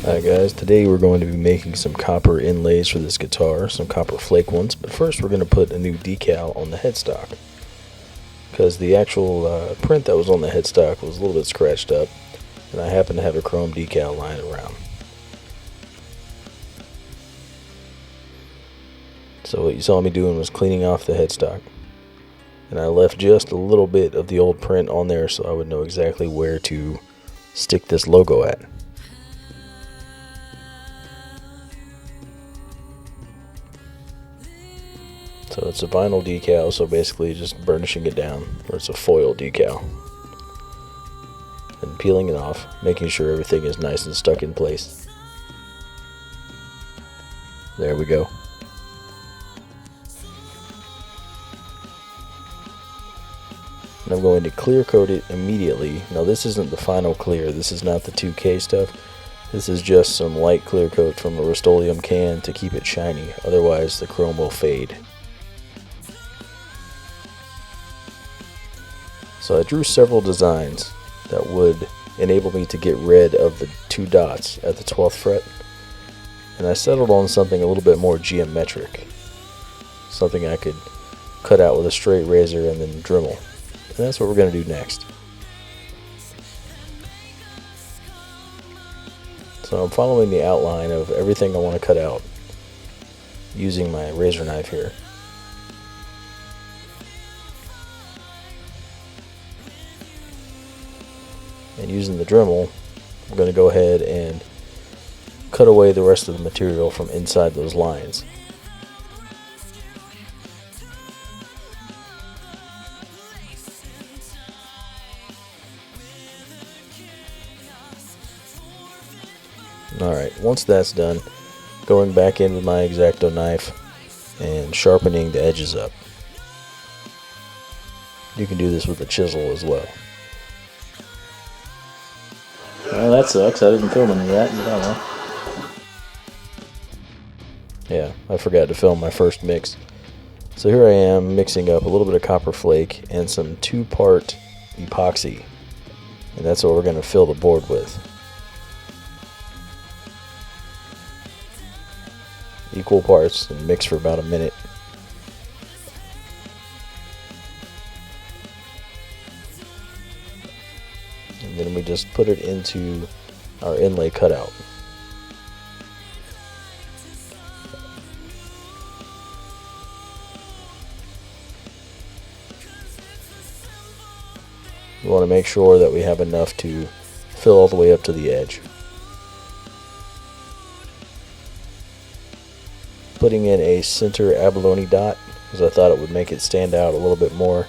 Alright guys, today we're going to be making some copper inlays for this guitar, some copper flake ones, but first we're going to put a new decal on the headstock. Because the actual print that was on the headstock was a little bit scratched up, and I happen to have a chrome decal lying around. So what you saw me doing was cleaning off the headstock, and I left just a little bit of the old print on there so I would know exactly where to stick this logo at. So it's a vinyl decal, so basically just burnishing it down, or it's a foil decal. And peeling it off, making sure everything is nice and stuck in place. There we go. And I'm going to clear coat it immediately. Now this isn't the final clear, this is not the 2K stuff. This is just some light clear coat from a Rust-Oleum can to keep it shiny, otherwise the chrome will fade. So I drew several designs that would enable me to get rid of the 2 dots at the 12th fret, and I settled on something a little bit more geometric, something I could cut out with a straight razor and then Dremel, and that's what we're going to do next. So I'm following the outline of everything I want to cut out using my razor knife here. And using the Dremel, I'm going to go ahead and cut away the rest of the material from inside those lines. Alright, once that's done, going back in with my X-Acto knife and sharpening the edges up. You can do this with a chisel as well. Well, that sucks. I didn't film any of that. Oh well. Yeah, I forgot to film my first mix. So here I am mixing up a little bit of copper flake and some 2-part epoxy. And that's what we're going to fill the board with. Equal parts and mix for about a minute. And then we just put it into our inlay cutout. We want to make sure that we have enough to fill all the way up to the edge. Putting in a center abalone dot because I thought it would make it stand out a little bit more.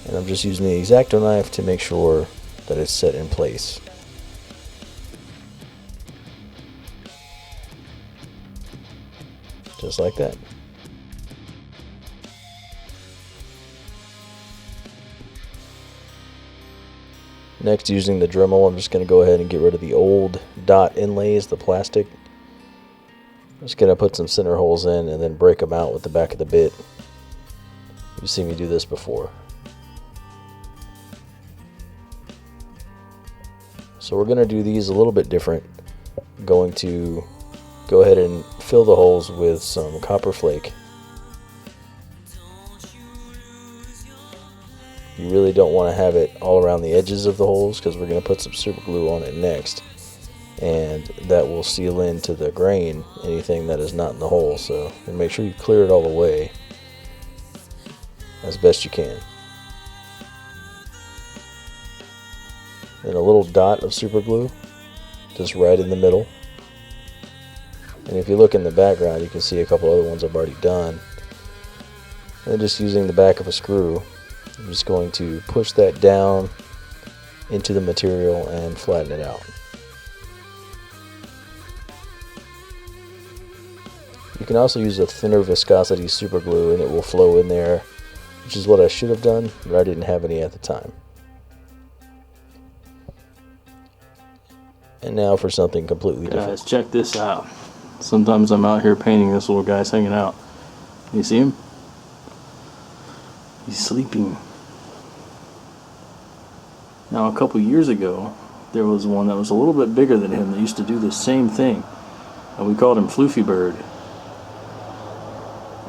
And I'm just using the X-Acto knife to make sure that it's set in place. Just like that. Next, using the Dremel, I'm just going to go ahead and get rid of the old dot inlays, the plastic. I'm just going to put some center holes in and then break them out with the back of the bit. You've seen me do this before. So we're going to do these a little bit different. I'm going to go ahead and fill the holes with some copper flake. You really don't want to have it all around the edges of the holes because we're going to put some super glue on it next. And that will seal into the grain anything that is not in the hole. So and make sure you clear it all away as best you can. Then a little dot of super glue just right in the middle. And if you look in the background, you can see a couple other ones I've already done. And just using the back of a screw, I'm just going to push that down into the material and flatten it out. You can also use a thinner viscosity super glue and it will flow in there, which is what I should have done, but I didn't have any at the time. And now for something completely different. Guys, check this out. Sometimes I'm out here painting, this little guy's hanging out. You see him? He's sleeping. Now a couple years ago, there was one that was a little bit bigger than him that used to do the same thing, and we called him Floofy Bird.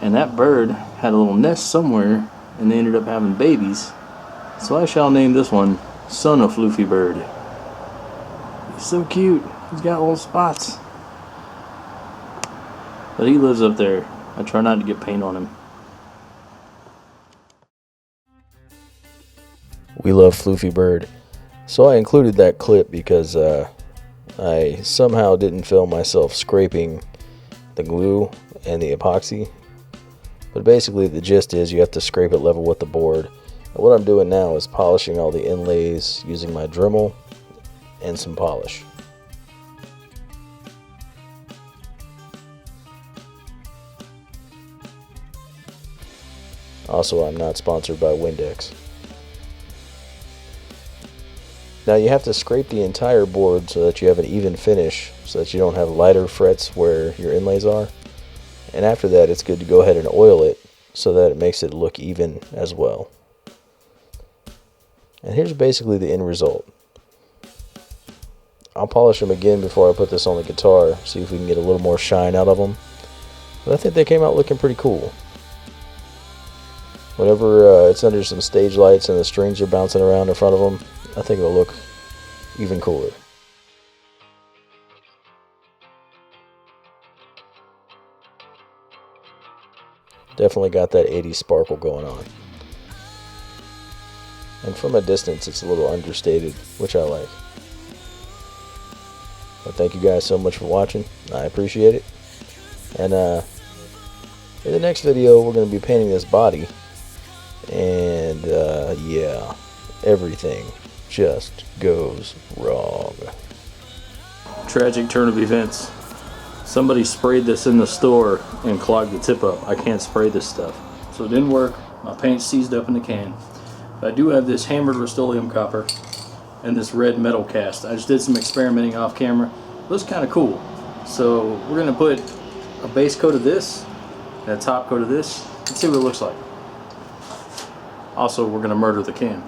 And that bird had a little nest somewhere, and they ended up having babies. So I shall name this one Son of Floofy Bird. He's so cute. He's got little spots. But he lives up there. I try not to get paint on him. We love Floofy Bird. So I included that clip because I somehow didn't film myself scraping the glue and the epoxy. But basically the gist is you have to scrape it level with the board. And what I'm doing now is polishing all the inlays using my Dremel and some polish. Also, I'm not sponsored by Windex. Now you have to scrape the entire board so that you have an even finish, so that you don't have lighter frets where your inlays are. And after that, it's good to go ahead and oil it so that it makes it look even as well. And here's basically the end result. I'll polish them again before I put this on the guitar, see if we can get a little more shine out of them. But I think they came out looking pretty cool. Whenever it's under some stage lights and the strings are bouncing around in front of them, I think it'll look even cooler. Definitely got that 80s sparkle going on. And from a distance, it's a little understated, which I like. But thank you guys so much for watching. I appreciate it. And in the next video, we're going to be painting this body. And yeah, everything just goes wrong. Tragic turn of events. Somebody sprayed this in the store and clogged the tip up. I can't spray this stuff. So it didn't work. My paint seized up in the can. But I do have this hammered Rust-Oleum copper and this red metal cast. I just did some experimenting off camera. It looks kind of cool. So we're going to put a base coat of this and a top coat of this and see what it looks like. Also, we're going to murder the can.